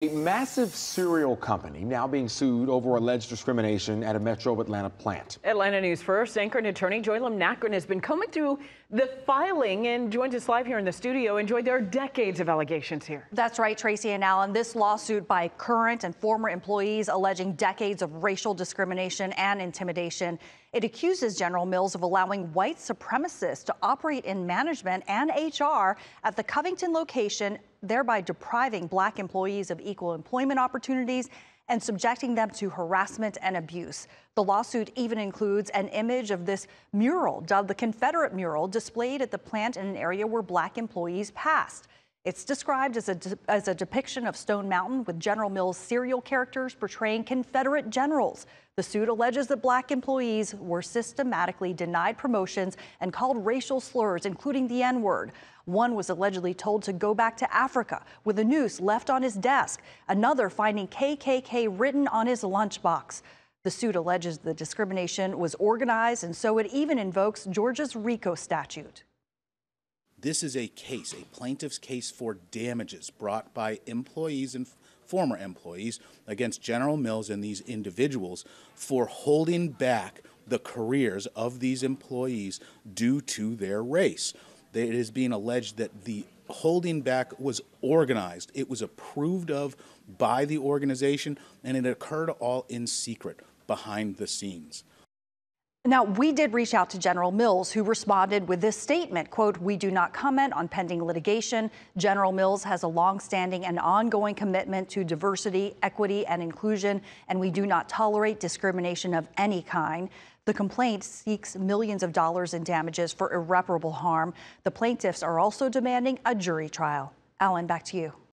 A massive cereal company now being sued over alleged discrimination at a Metro Atlanta plant. Atlanta News First anchor and attorney Joylem Nakrin has been combing through the filing and joins us live here in the studio. And Joy, there are decades of allegations here. That's right, Tracy and Alan. This lawsuit by current and former employees alleging decades of racial discrimination and intimidation. It accuses General Mills of allowing white supremacists to operate in management and HR at the Covington location, thereby depriving black employees of equal employment opportunities and subjecting them to harassment and abuse. The lawsuit even includes an image of this mural, dubbed the Confederate mural, displayed at the plant in an area where black employees passed. It's described as a depiction of Stone Mountain, with General Mills cereal characters portraying Confederate generals. The suit alleges that black employees were systematically denied promotions and called racial slurs, including the N-word. One was allegedly told to go back to Africa with a noose left on his desk, another finding KKK written on his lunchbox. The suit alleges the discrimination was organized, and so it even invokes Georgia's RICO statute. This is a case, a plaintiff's case for damages brought by employees and former employees against General Mills and these individuals for holding back the careers of these employees due to their race. It is being alleged that the holding back was organized. It was approved of by the organization, and it occurred all in secret behind the scenes. Now, we did reach out to General Mills, who responded with this statement, quote, "We do not comment on pending litigation. General Mills has a longstanding and ongoing commitment to diversity, equity, and inclusion, and we do not tolerate discrimination of any kind." The complaint seeks millions of dollars in damages for irreparable harm. The plaintiffs are also demanding a jury trial. Alan, back to you.